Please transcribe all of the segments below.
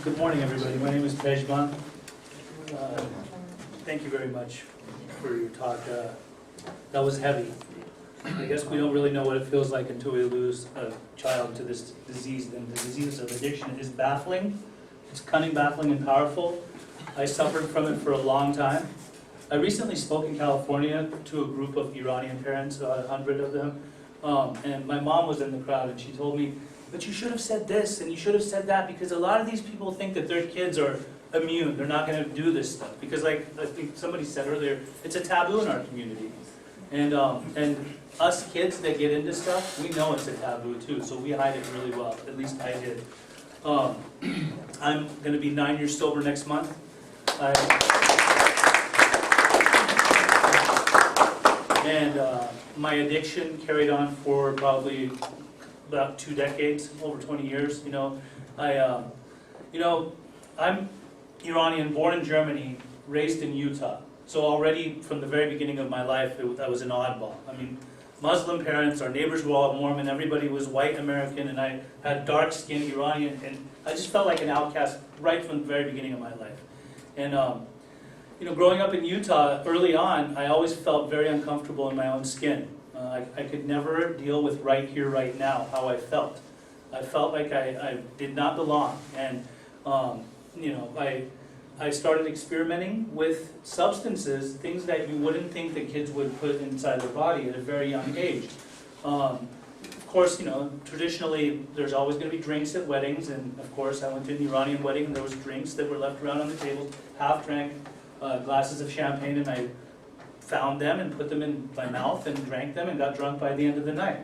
Good morning, everybody. My name is Pejman. Thank you very much for your talk. That was heavy. I guess we don't really know what it feels like until we lose a child to this disease. And the disease of addiction is baffling. It's cunning, baffling, and powerful. I suffered from it for a long time. I recently spoke in California to a group of Iranian parents, 100 of them, and my mom was in the crowd, and she told me, but you should have said this, and you should have said that, because a lot of these people think that their kids are immune. They're not going to do this stuff. Because like I think somebody said earlier, it's a taboo in our community. And us kids that get into stuff, we know it's a taboo too, so we hide it really well. At least I did. I'm going to be 9 years sober next month. My addiction carried on for probably about 2 decades, over 20 years. I'm Iranian, born in Germany, raised in Utah. So already from the very beginning of my life, I was an oddball. I mean, Muslim parents, our neighbors were all Mormon, everybody was white American, and I had dark skin Iranian, and I just felt like an outcast right from the very beginning of my life. And growing up in Utah, early on, I always felt very uncomfortable in my own skin. I could never deal with right here, right now, how I felt. I felt like I did not belong, and I started experimenting with substances, things that you wouldn't think that kids would put inside their body at a very young age. Of course, traditionally there's always going to be drinks at weddings, and of course I went to an Iranian wedding and there was drinks that were left around on the table, half drank glasses of champagne, and I found them and put them in my mouth and drank them and got drunk by the end of the night.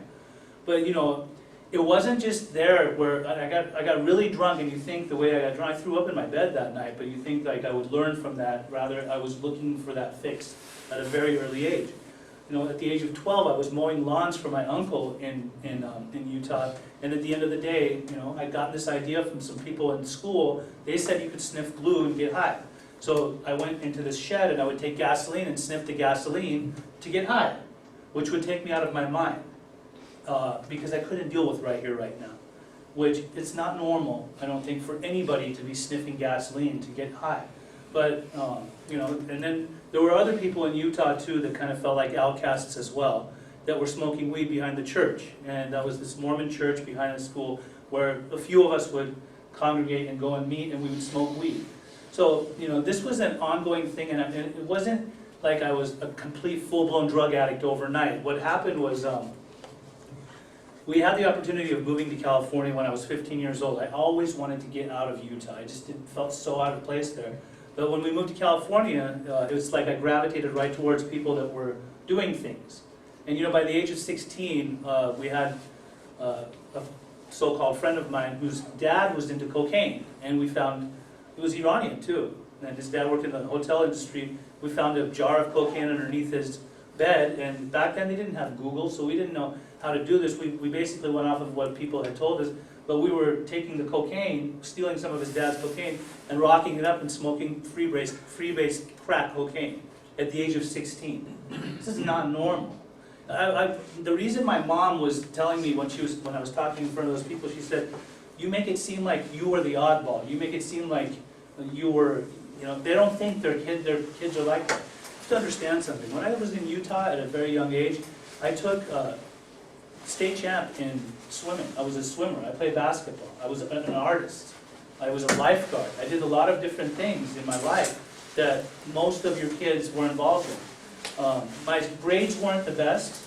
But it wasn't just there where I got really drunk, and you think the way I got drunk, I threw up in my bed that night, but you think like I would learn from that. Rather, I was looking for that fix at a very early age. At the age of 12, I was mowing lawns for my uncle in Utah, and at the end of the day, I'd gotten this idea from some people in school. They said you could sniff glue and get high. So I went into this shed, and I would take gasoline and sniff the gasoline to get high, which would take me out of my mind. Because I couldn't deal with right here, right now. Which, it's not normal, I don't think, for anybody to be sniffing gasoline to get high. But, and then there were other people in Utah too that kind of felt like outcasts as well, that were smoking weed behind the church. And that was this Mormon church behind the school where a few of us would congregate and go and meet, and we would smoke weed. So, this was an ongoing thing, and it wasn't like I was a complete full-blown drug addict overnight. What happened was, we had the opportunity of moving to California when I was 15 years old. I always wanted to get out of Utah. I just felt so out of place there. But when we moved to California, it was like I gravitated right towards people that were doing things. And by the age of 16, we had a so-called friend of mine whose dad was into cocaine. And we found, he was Iranian too. And his dad worked in the hotel industry. We found a jar of cocaine underneath his bed. And back then they didn't have Google, so we didn't know how to do this. We basically went off of what people had told us, but we were taking the cocaine, stealing some of his dad's cocaine, and rocking it up and smoking free-base crack cocaine at the age of 16. This is not normal. The reason my mom was telling me when I was talking in front of those people, she said, "You make it seem like you were the oddball. You make it seem like you were, they don't think their kids are like that." You have to understand something. When I was in Utah at a very young age, I took state champ in swimming. I was a swimmer. I played basketball. I was an artist. I was a lifeguard. I did a lot of different things in my life that most of your kids were involved in. My grades weren't the best.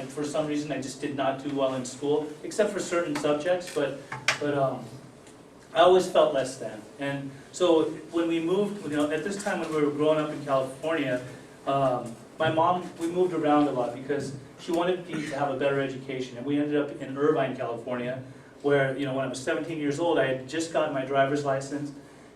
For some reason, I just did not do well in school, except for certain subjects. But I always felt less than. And so when we moved, at this time when we were growing up in California, my mom, we moved around a lot because she wanted me to have a better education, and we ended up in Irvine, California, where, when I was 17 years old, I had just gotten my driver's license,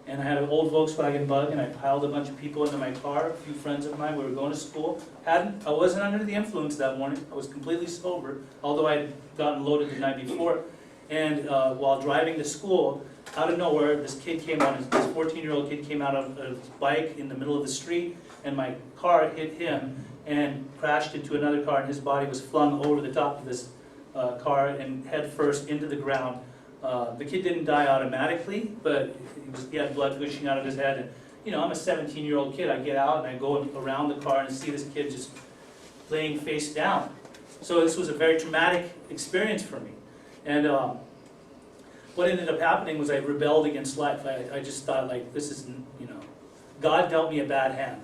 and I had an old Volkswagen Bug, and I piled a bunch of people into my car, a few friends of mine. We were going to school. I wasn't under the influence that morning. I was completely sober, although I had gotten loaded the night before. And while driving to school, out of nowhere, this kid came on, this 14-year-old kid came out of his bike in the middle of the street, and my car hit him and crashed into another car, and his body was flung over the top of this car and head first into the ground The kid didn't die automatically, but he had blood gushing out of his head. And, you know, I'm a 17-year-old kid. I get out and I go around the car and see this kid just laying face down. So this was a very traumatic experience for me. And what ended up happening was I rebelled against life. I just thought, like, this is, you know, God dealt me a bad hand.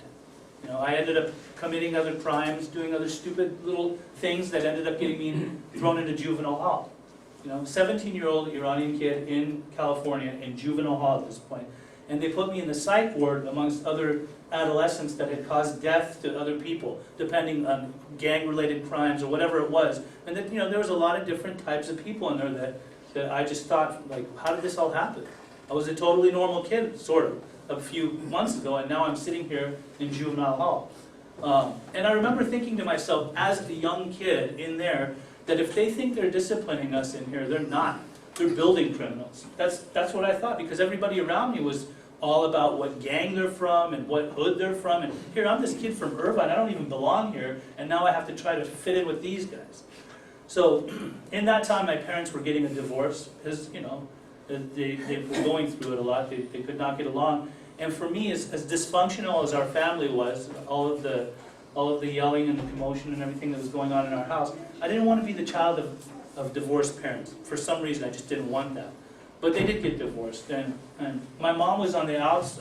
You know, I ended up committing other crimes, doing other stupid little things that ended up getting me thrown into juvenile hall. You know, 17-year-old Iranian kid in California in juvenile hall at this point. And they put me in the psych ward amongst other adolescents that had caused death to other people, depending on gang-related crimes or whatever it was. And that, you know, there was a lot of different types of people in there that I just thought, like, how did this all happen? I was a totally normal kid, sort of, a few months ago, and now I'm sitting here in juvenile hall. And I remember thinking to myself, as a young kid in there, that if they think they're disciplining us in here, they're not. They're building criminals. That's what I thought, because everybody around me was all about what gang they're from and what hood they're from. And here, I'm this kid from Irvine, I don't even belong here, and now I have to try to fit in with these guys. So in that time, my parents were getting a divorce, because, you know, they were going through it a lot. They could not get along. And for me, as dysfunctional as our family was, all of the yelling and the commotion and everything that was going on in our house, I didn't want to be the child of divorced parents. For some reason, I just didn't want that. But they did get divorced, and my mom was on the outs,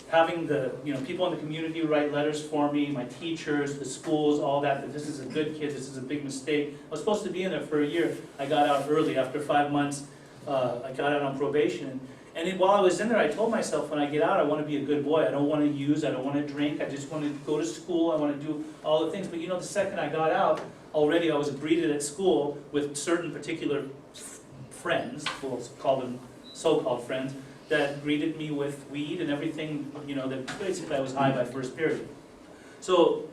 having the, you know, people in the community write letters for me, my teachers, the schools, all that this is a good kid, this is a big mistake. I was supposed to be in there for a year. I got out early. After 5 months, I got out on probation. And while I was in there, I told myself, when I get out, I want to be a good boy. I don't want to use, I don't want to drink, I just want to go to school, I want to do all the things. But you know, the second I got out, already I was breeded at school with certain particular friends, we'll call them so-called friends, that greeted me with weed and everything, you know, that basically I was high by first period. So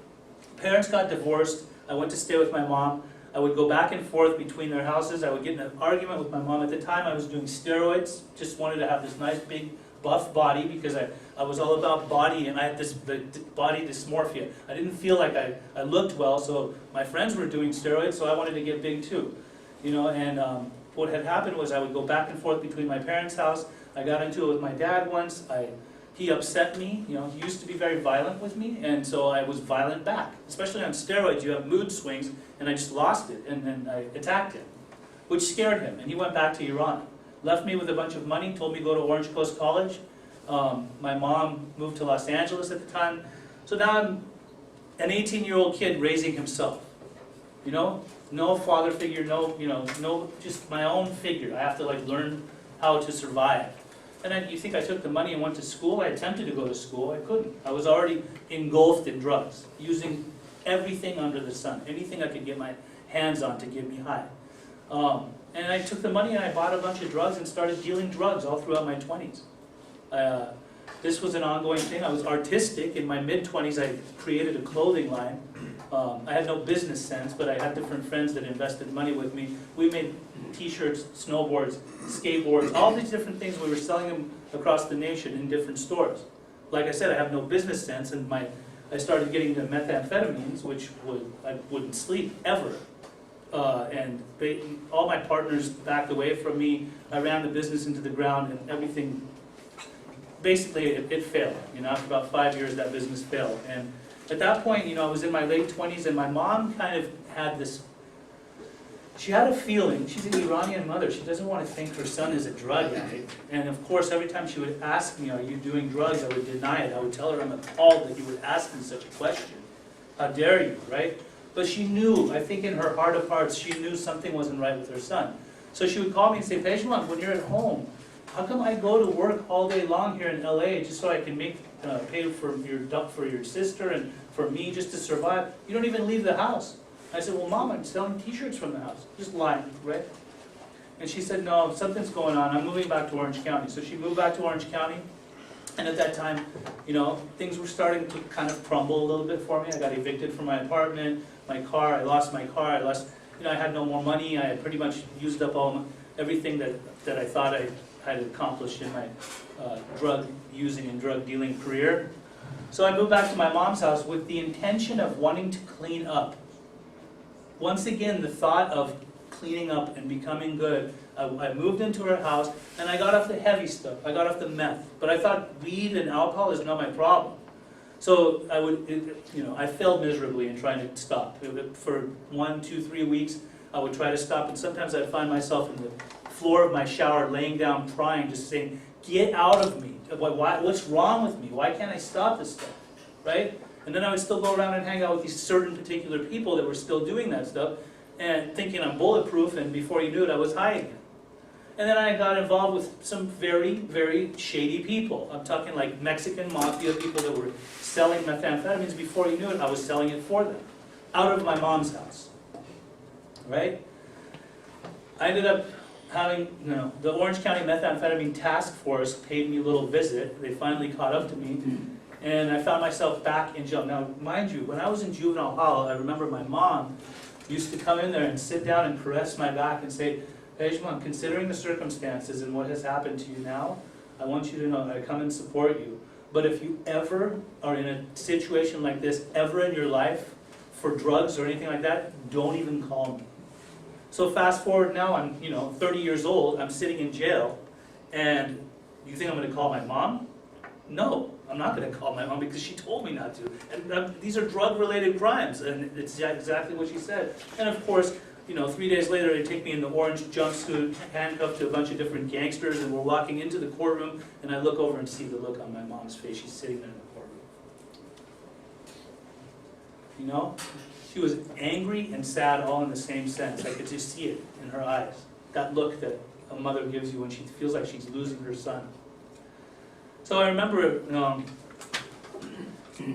parents got divorced. I went to stay with my mom. I would go back and forth between their houses. I would get in an argument with my mom. At the time, I was doing steroids. Just wanted to have this nice, big, buff body, because I was all about body, and I had this body dysmorphia. I didn't feel like I looked well, so my friends were doing steroids, so I wanted to get big too. You know, and what had happened was I would go back and forth between my parents' house. I got into it with my dad once. He upset me. You know, he used to be very violent with me, and so I was violent back. Especially on steroids, you have mood swings, and I just lost it, and then I attacked him, which scared him, and he went back to Iran. Left me with a bunch of money, told me to go to Orange Coast College. My mom moved to Los Angeles at the time. So now I'm an 18-year-old kid raising himself. You know, no father figure, no, just my own figure. I have to, like, learn how to survive. And then you think I took the money and went to school? I attempted to go to school, I couldn't. I was already engulfed in drugs, using everything under the sun, anything I could get my hands on to get me high. And I took the money and I bought a bunch of drugs and started dealing drugs all throughout my 20s. This was an ongoing thing. I was artistic. In my mid-20s, I created a clothing line. I had no business sense, but I had different friends that invested money with me. We made t-shirts, snowboards, skateboards, all these different things. We were selling them across the nation in different stores. Like I said, I have no business sense, and I started getting into methamphetamines, which I wouldn't sleep ever. And all my partners backed away from me. I ran the business into the ground, and everything, basically it failed. You know, after about 5 years, that business failed. And at that point, you know, I was in my late 20s, and my mom kind of had this, she had a feeling. She's an Iranian mother. She doesn't want to think her son is a drug addict. And of course, every time she would ask me, are you doing drugs, I would deny it. I would tell her I'm appalled that you would ask me such a question. How dare you, right? But she knew, I think in her heart of hearts, she knew something wasn't right with her son. So she would call me and say, Pejman, when you're at home, how come I go to work all day long here in LA just so I can pay for your sister and for me just to survive? You don't even leave the house. I said, well, Mom, I'm selling t-shirts from the house. Just lying, right? And she said, no, something's going on. I'm moving back to Orange County. So she moved back to Orange County. And at that time, you know, things were starting to kind of crumble a little bit for me. I got evicted from my apartment, my car. I lost my car. I had no more money. I had pretty much used up everything that I thought I had accomplished in my drug using and drug dealing career. So I moved back to my mom's house with the intention of wanting to clean up. Once again, the thought of cleaning up and becoming good, I moved into her house, and I got off the heavy stuff. I got off the meth. But I thought weed and alcohol is not my problem. So I failed miserably in trying to stop. For 1, 2, 3 weeks, I would try to stop, and sometimes I'd find myself in the floor of my shower, laying down, crying, just saying, "Get out of me! What's wrong with me? Why can't I stop this stuff?" Right? And then I would still go around and hang out with these certain particular people that were still doing that stuff, and thinking I'm bulletproof, and before you knew it, I was high again. And then I got involved with some very, very shady people. I'm talking like Mexican mafia people that were selling methamphetamines. Before you knew it, I was selling it for them, out of my mom's house. Right? I ended up having, the Orange County Methamphetamine Task Force paid me a little visit. They finally caught up to me. And I found myself back in jail. Now, mind you, when I was in juvenile hall, I remember my mom used to come in there and sit down and caress my back and say, "Pejman, considering the circumstances and what has happened to you now, I want you to know that I come and support you. But if you ever are in a situation like this, ever in your life, for drugs or anything like that, don't even call me." So fast forward now, I'm 30 years old, I'm sitting in jail, and you think I'm going to call my mom? No, I'm not going to call my mom because she told me not to. And these are drug-related crimes, and it's exactly what she said. And of course, 3 days later, they take me in the orange jumpsuit, handcuffed to a bunch of different gangsters, and we're walking into the courtroom, and I look over and see the look on my mom's face. She's sitting there in the courtroom. She was angry and sad all in the same sense. I could just see it in her eyes. That look that a mother gives you when she feels like she's losing her son. So I remember,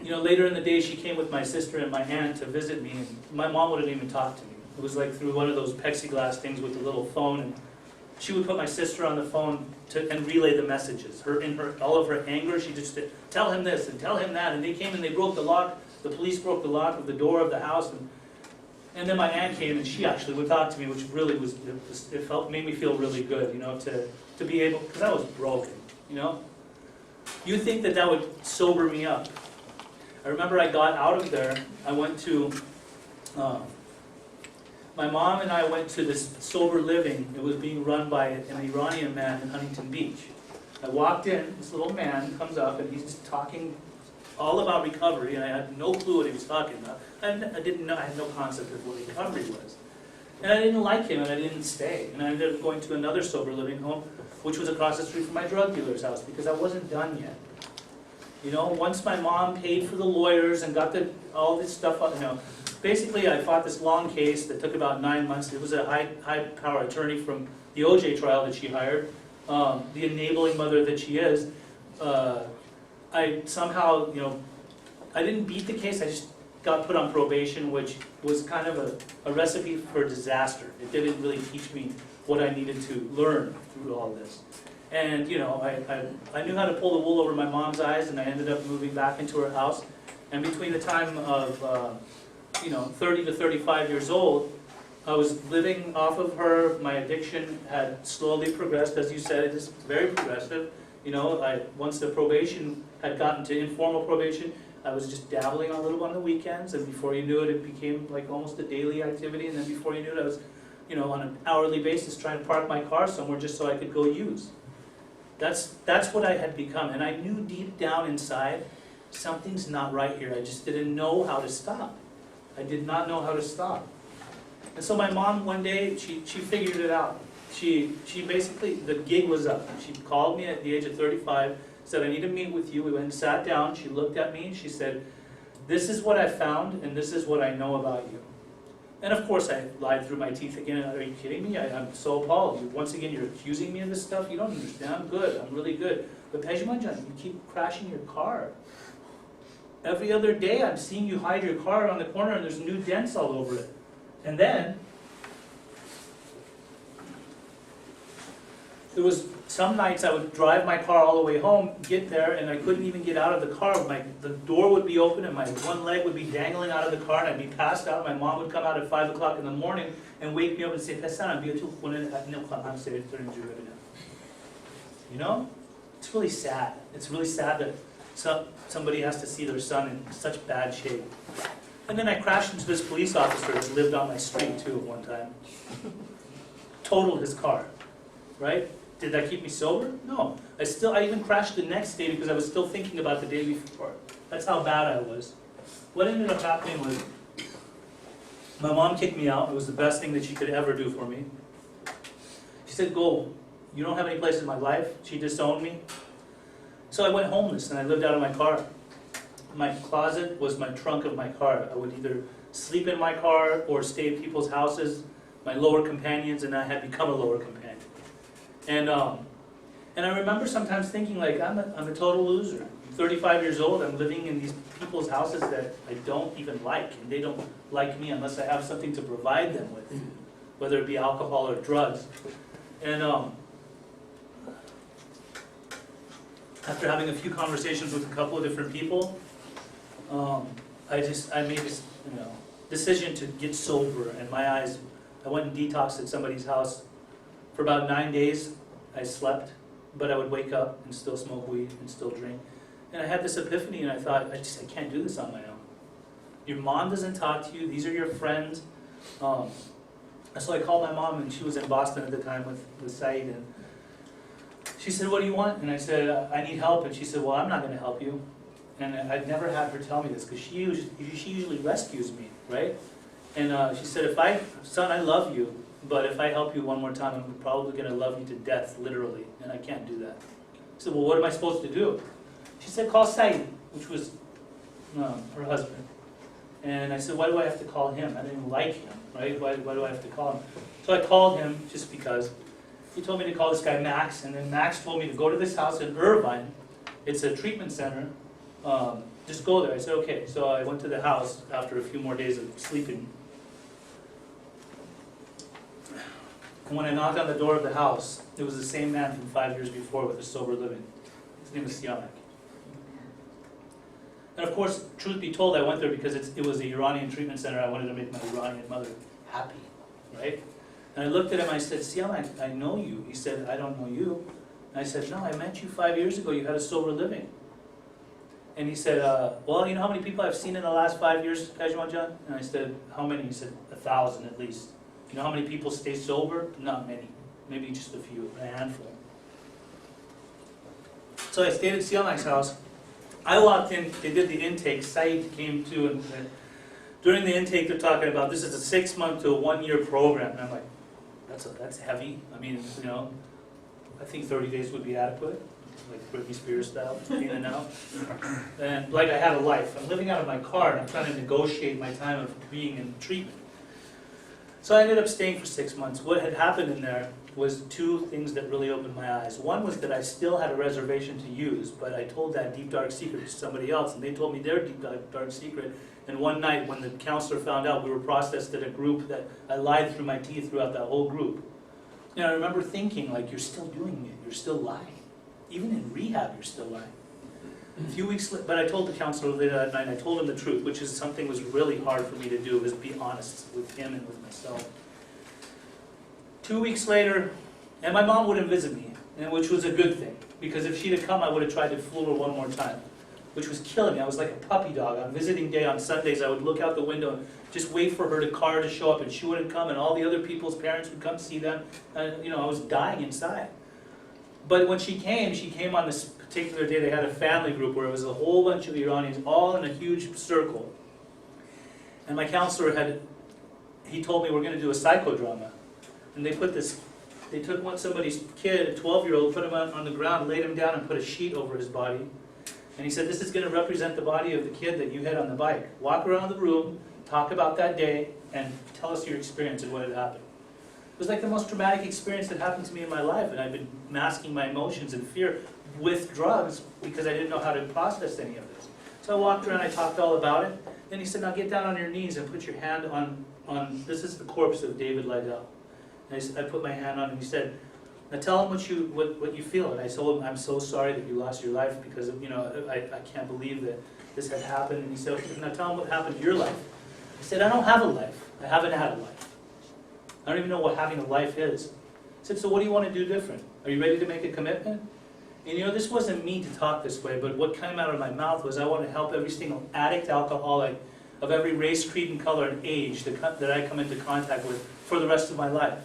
later in the day she came with my sister and my aunt to visit me, and my mom wouldn't even talk to me. It was like through one of those plexiglass things with the little phone, and she would put my sister on the phone and relay the messages. All of her anger, she just said, "Tell him this and tell him that," and they came and they broke the lock. The police broke the lock of the door of the house, and then my aunt came and she actually would talk to me, which really made me feel really good, to be able, because I was broken, You think that would sober me up. I remember I got out of there, I went to, my mom and I went to this sober living. It was being run by an Iranian man in Huntington Beach. I walked in, this little man comes up and he's just talking all about recovery, and I had no clue what he was talking about. I had no concept of what recovery was. And I didn't like him, and I didn't stay. And I ended up going to another sober living home, which was across the street from my drug dealer's house, because I wasn't done yet. Once my mom paid for the lawyers and got all this stuff, basically I fought this long case that took about 9 months. It was a high-power attorney from the OJ trial that she hired, the enabling mother that she is. I somehow, I didn't beat the case, I just got put on probation, which was kind of a recipe for disaster. It didn't really teach me what I needed to learn through all this. And, I knew how to pull the wool over my mom's eyes, and I ended up moving back into her house. And between the time of, 30 to 35 years old, I was living off of her. My addiction had slowly progressed, as you said, it is very progressive. Once the probation had gotten to informal probation, I was just dabbling a little on the weekends, and before you knew it, it became like almost a daily activity, and then before you knew it, I was, on an hourly basis trying to park my car somewhere just so I could go use. That's what I had become, and I knew deep down inside, something's not right here. I just didn't know how to stop. I did not know how to stop. And so my mom one day, she figured it out. She basically, the gig was up. She called me at the age of 35, said, "I need to meet with you." We went and sat down. She looked at me and she said, "This is what I found and this is what I know about you." And of course I lied through my teeth again. "Are you kidding me? I'm so appalled. Once again, you're accusing me of this stuff? You don't understand. I'm good. I'm really good. But Pejmanjan, you keep crashing your car. Every other day I'm seeing you hide your car on the corner and there's new dents all over it. And then there was some nights I would drive my car all the way home, get there, and I couldn't even get out of the car. The door would be open and my one leg would be dangling out of the car, and I'd be passed out. My mom would come out at 5 o'clock in the morning and wake me up and say, It's really sad. It's really sad that somebody has to see their son in such bad shape. And then I crashed into this police officer that lived on my street too at one time. Totaled his car. right? Did that keep me sober? No. I even crashed the next day because I was still thinking about the day before. That's how bad I was. What ended up happening was, my mom kicked me out. It was the best thing that she could ever do for me. She said, go, you don't have any place in my life. She disowned me. So I went homeless and I lived out of my car. My closet was my trunk of my car. I would either sleep in my car or stay at people's houses, my lower companions, and I had become a lower companion. And I remember sometimes thinking, like, I'm a total loser. I'm 35 years old, I'm living in these people's houses that I don't even like, and they don't like me unless I have something to provide them with, whether it be alcohol or drugs. And after having a few conversations with a couple of different people, I made this, decision to get sober. And I went and detoxed at somebody's house. For about 9 days, I slept, but I would wake up and still smoke weed and still drink. And I had this epiphany, and I thought, I can't do this on my own. Your mom doesn't talk to you. These are your friends. So I called my mom, and she was in Boston at the time with Said. And she said, what do you want? And I said, I need help. And she said, well, I'm not going to help you. And I'd never had her tell me this, because she usually rescues me, right? And she said, son, I love you. But if I help you one more time, I'm probably going to love you to death, literally, and I can't do that. I said, well, what am I supposed to do? She said, call Said, which was her husband. And I said, why do I have to call him? I didn't even like him, right? Why do I have to call him? So I called him just because. He told me to call this guy Max, and then Max told me to go to this house in Irvine. It's a treatment center. Just go there. I said, okay. So I went to the house after a few more days of sleeping. And when I knocked on the door of the house, it was the same man from 5 years before with a sober living. His name was Siamak. And of course, truth be told, I went there because it was a Iranian treatment center. I wanted to make my Iranian mother happy, right? And I looked at him, I said, Siamak, I know you. He said, I don't know you. And I said, no, I met you 5 years ago. You had a sober living. And he said, well, you know how many people I've seen in the last 5 years, Kajwan John? And I said, how many? He said, 1,000 at least. You know how many people stay sober? Not many. Maybe just a few, a handful. So I stayed at Siamak's house. I walked in, they did the intake. Said came to, and during the intake they're talking about this is a 6-month to a 1-year program. And I'm like, that's heavy. I mean, I think 30 days would be adequate, like Britney Spears style, in and out. And like I had a life. I'm living out of my car, and I'm trying to negotiate my time of being in treatment. So I ended up staying for 6 months. What had happened in there was 2 things that really opened my eyes. One was that I still had a reservation to use, but I told that deep dark secret to somebody else, and they told me their deep dark secret. And one night when the counselor found out, we were processed at a group that I lied through my teeth throughout that whole group. And I remember thinking, like, you're still doing it, you're still lying. Even in rehab, you're still lying. A few weeks later, but I told the counselor later that night, I told him the truth, which is something was really hard for me to do, was be honest with him and with myself. 2 weeks later, and my mom wouldn't visit me, and which was a good thing, because if she'd have come, I would have tried to fool her one more time, which was killing me. I was like a puppy dog. On visiting day on Sundays, I would look out the window and just wait for her car to show up, and she wouldn't come, and all the other people's parents would come see them, and I was dying inside. But when she came on this particular day. They had a family group where it was a whole bunch of Iranians all in a huge circle. And my counselor he told me we're going to do a psychodrama. And they took somebody's kid, a 12-year-old, put him on the ground, laid him down, and put a sheet over his body. And he said, this is going to represent the body of the kid that you had on the bike. Walk around the room, talk about that day, and tell us your experience and what had happened. It was like the most traumatic experience that happened to me in my life, and I've been masking my emotions and fear with drugs because I didn't know how to process any of this. So I walked around, I talked all about it. Then he said, now get down on your knees and put your hand on this is the corpse of David Lydell. And I put my hand on it, and he said, now tell him what you feel. And I told him, I'm so sorry that you lost your life because of, I can't believe that this had happened. And he said, okay, now tell him what happened to your life. I said, I don't have a life. I haven't had a life. I don't even know what having a life is. I said, so what do you want to do different? Are you ready to make a commitment? And this wasn't me to talk this way, but what came out of my mouth was I want to help every single addict, alcoholic, of every race, creed, and color and age that I come into contact with for the rest of my life.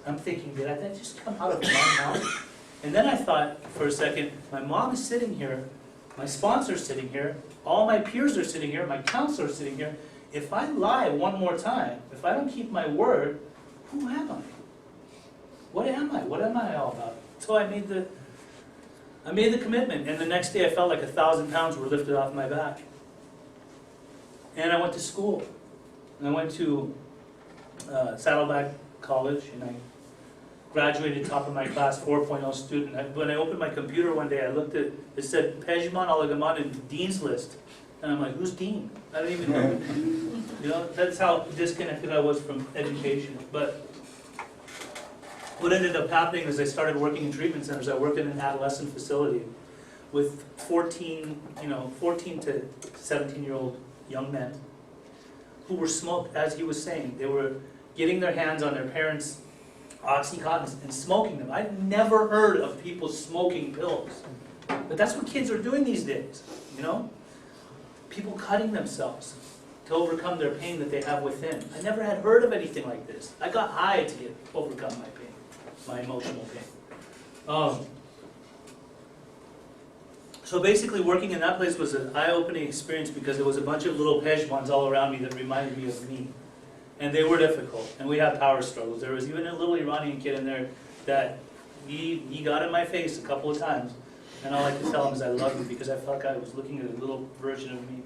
I'm thinking, did that just come out of my mouth? And then I thought for a second, my mom is sitting here, my sponsor's sitting here, all my peers are sitting here, my counselor's sitting here. If I lie one more time, if I don't keep my word, who am I? What am I? What am I all about? So I made the commitment, and the next day I felt like 1,000 pounds were lifted off my back. And I went to school. And I went to Saddleback College, and I graduated top of my class, 4.0 student. When I opened my computer one day, I looked at, it said Pejman Alagaman Dean's List. And I'm like, who's Dean? I don't even know. You know, that's how disconnected I was from education. But what ended up happening is I started working in treatment centers. I worked in an adolescent facility with 14 to 17-year-old young men who were smoked, as he was saying. They were getting their hands on their parents' Oxycontin and smoking them. I've never heard of people smoking pills. But that's what kids are doing these days, you know? People cutting themselves to overcome their pain that they have within. I never had heard of anything like this. I got high to overcome my pain, my emotional pain. So basically working in that place was an eye-opening experience because there was a bunch of little Pejmans all around me that reminded me of me. And they were difficult, and we had power struggles. There was even a little Iranian kid in there that he got in my face a couple of times. And all I could tell him is I love you because I felt like I was looking at a little version of me.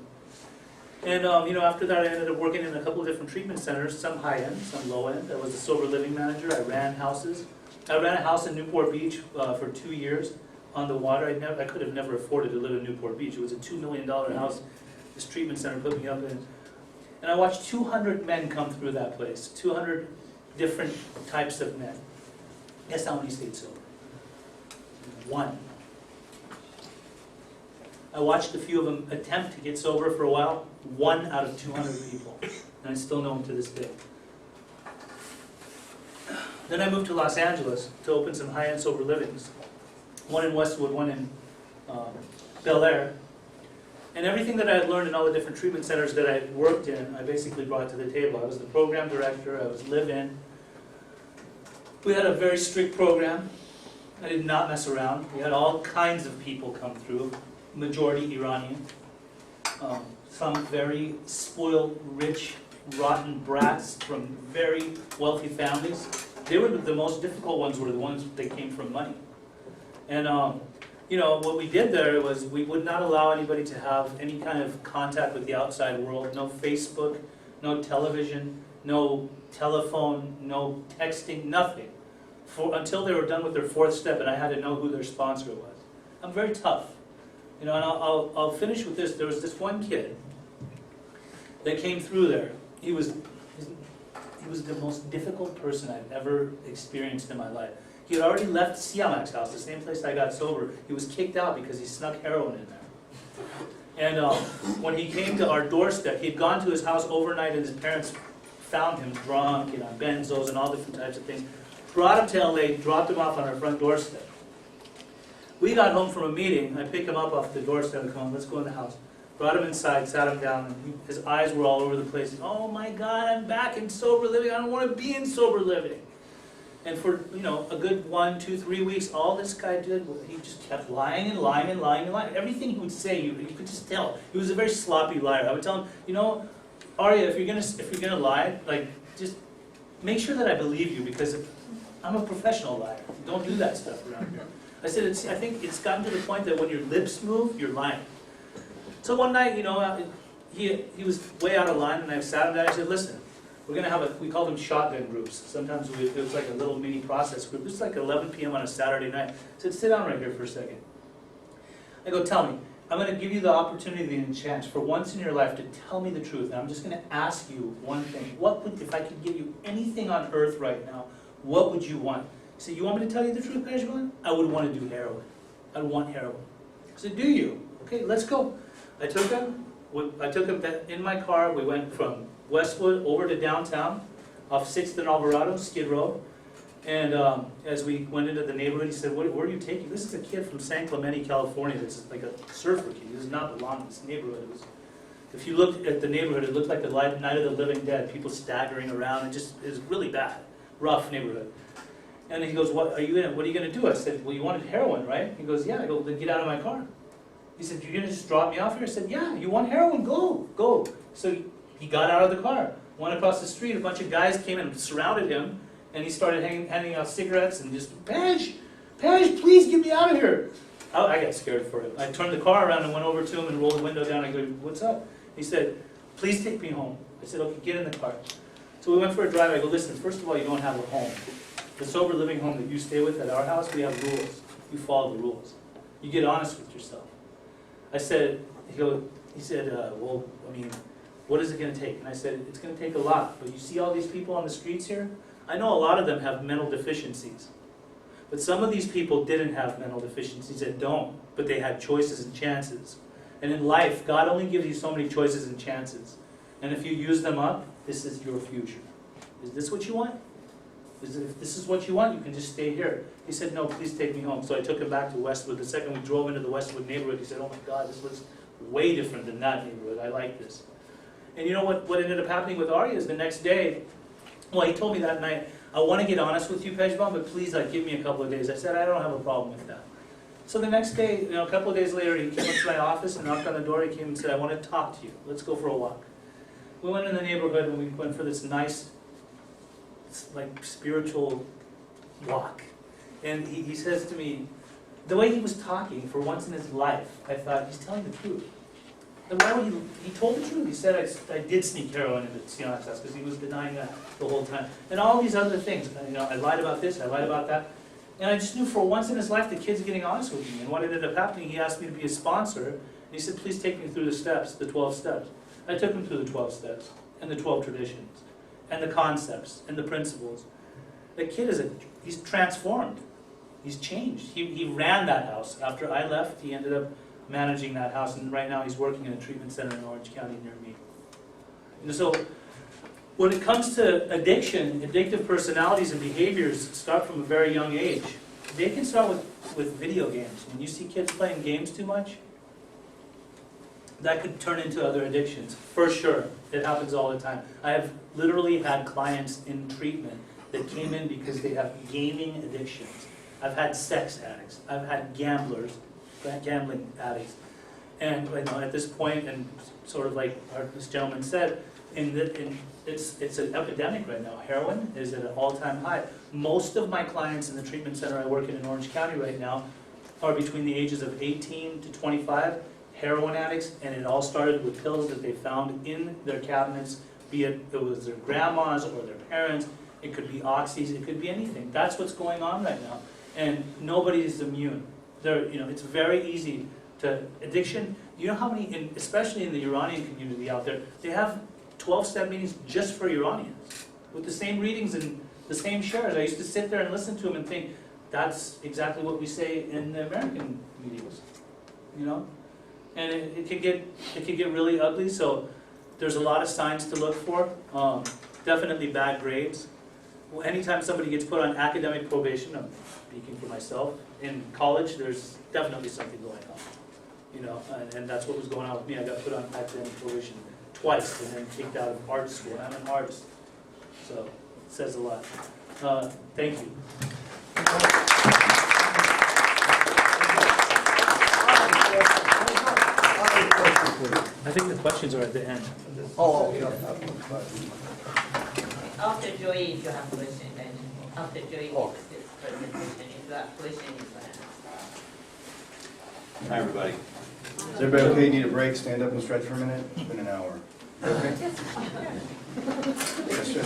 And after that I ended up working in a couple of different treatment centers, some high-end, some low-end. I was a sober living manager. I ran houses. I ran a house in Newport Beach for 2 years on the water. I could have never afforded to live in Newport Beach. It was a $2 million house this treatment center put me up in. And I watched 200 men come through that place, 200 different types of men. Guess how many stayed sober? One. I watched a few of them attempt to get sober for a while. 1 out of 200 people. And I still know them to this day. Then I moved to Los Angeles to open some high-end sober livings. One in Westwood, one in Bel Air. And everything that I had learned in all the different treatment centers that I worked in, I basically brought to the table. I was the program director, I was live-in. We had a very strict program. I did not mess around. We had all kinds of people come through, majority Iranian. Some very spoiled, rich, rotten brats from very wealthy families. They were the most difficult ones, were the ones that came from money. And what we did there was we would not allow anybody to have any kind of contact with the outside world. No Facebook, no television, no telephone, no texting, nothing. Until they were done with their 4th step, and I had to know who their sponsor was. I'm very tough. And I'll finish with this. There was this one kid that came through there. He was the most difficult person I've ever experienced in my life. He had already left Siamak's house, the same place I got sober. He was kicked out because he snuck heroin in there. And when he came to our doorstep, he'd gone to his house overnight, and his parents found him drunk and on benzos and all different types of things. Brought him to LA, dropped him off on our front doorstep. We got home from a meeting. I picked him up off the doorstep and come, let's go in the house. Brought him inside, sat him down, and his eyes were all over the place. Oh my God, I'm back in sober living. I don't want to be in sober living. And for a good 1, 2, 3 weeks, all this guy did was he just kept lying and lying and lying and lying. Everything he would say, you could just tell. He was a very sloppy liar. I would tell him, Arya, if you're gonna lie, like just make sure that I believe you because I'm a professional liar. Don't do that stuff around here. I said, I think it's gotten to the point that when your lips move, you're lying. So one night, he was way out of line, and I sat him down and I said, listen, we're going to have we called them shotgun groups. Sometimes it was like a little mini process group. It was like 11 p.m. on a Saturday night. I said, sit down right here for a second. I go, tell me, I'm going to give you the opportunity and chance for once in your life to tell me the truth. And I'm just going to ask you one thing. If I could give you anything on earth right now, what would you want? He said, you want me to tell you the truth, Pejman? I would want to do heroin. I'd want heroin. I said, do you? Okay, let's go. I took him in my car. We went from Westwood over to downtown, off 6th and Alvarado, Skid Row. And as we went into the neighborhood, he said, where are you taking? This is a kid from San Clemente, California. That's like a surfer kid. He does not belong in this neighborhood. If you look at the neighborhood, it looked like the Night of the Living Dead. People staggering around. It was really bad, rough neighborhood. And he goes, what are you gonna do? I said, well, you wanted heroin, right? He goes, yeah. I go, then get out of my car. He said, you're gonna just drop me off here? I said, yeah, you want heroin? Go. So he got out of the car, went across the street, a bunch of guys came and surrounded him, and he started handing out cigarettes and just, Pej, please get me out of here. I got scared for it. I turned the car around and went over to him and rolled the window down. I go, what's up? He said, please take me home. I said, okay, get in the car. So we went for a drive. I go, listen, first of all, you don't have a home. The sober living home that you stay with at our house, we have rules. You follow the rules. You get honest with yourself. I said, he said, well, I mean, what is it going to take? And I said, it's going to take a lot. But you see all these people on the streets here? I know a lot of them have mental deficiencies. But some of these people didn't have mental deficiencies and don't, but they had choices and chances. And in life, God only gives you so many choices and chances. And if you use them up, this is your future. Is this what you want? If this is what you want, you can just stay here. He said, no, please take me home. So I took him back to Westwood. The second we drove into the Westwood neighborhood, he said, oh my God, this looks way different than that neighborhood. I like this. And you know what ended up happening with Ari is the next day, well, he told me that night, I want to get honest with you, Pejman, but please give me a couple of days. I said, I don't have a problem with that. So the next day, a couple of days later, he came up to my office and knocked on the door. He came and said, I want to talk to you. Let's go for a walk. We went in the neighborhood and we went for this nice, spiritual walk. And he says to me, the way he was talking, for once in his life, I thought, he's telling the truth. And why would he told the truth. He said, I did sneak heroin into Sion's house because he was denying that the whole time. And all these other things. I lied about this, I lied about that. And I just knew for once in his life the kid's getting honest with me. And what ended up happening, he asked me to be a sponsor. And he said, please take me through the steps, the 12 steps. I took him through the 12 steps, and the 12 traditions, and the concepts, and the principles. The kid he's transformed. He's changed. He ran that house. After I left, he ended up managing that house, and right now he's working in a treatment center in Orange County near me. And so when it comes to addiction, addictive personalities and behaviors start from a very young age. They can start with video games. When you see kids playing games too much, that could turn into other addictions, for sure. It happens all the time. I have literally had clients in treatment that came in because they have gaming addictions. I've had sex addicts. I've had gamblers, gambling addicts. And at this point, and sort of like this gentleman said, it's an epidemic right now. Heroin is at an all-time high. Most of my clients in the treatment center I work in Orange County right now are between the ages of 18 to 25, heroin addicts, and it all started with pills that they found in their cabinets, be it was their grandmas or their parents, it could be oxys, it could be anything. That's what's going on right now. And nobody is immune. It's very easy to addiction. You know how many, especially in the Iranian community out there, they have 12-step meetings just for Iranians with the same readings and the same shares. I used to sit there and listen to them and think, that's exactly what we say in the American meetings, And it could get really ugly. So there's a lot of signs to look for. Definitely bad grades. Well, anytime somebody gets put on academic probation, I'm speaking for myself, in college, there's definitely something going on. And that's what was going on with me. I got put on academic probation twice and then kicked out of art school. I'm an artist, so it says a lot. Thank you. I think the questions are at the end. Oh, yeah. After Joey, if you have question, then after Joey makes this presentation, if you have question, you can ask. Hi, everybody. Is everybody okay? Need a break? Stand up and stretch for a minute? It's been an hour. Okay? Yes, sir.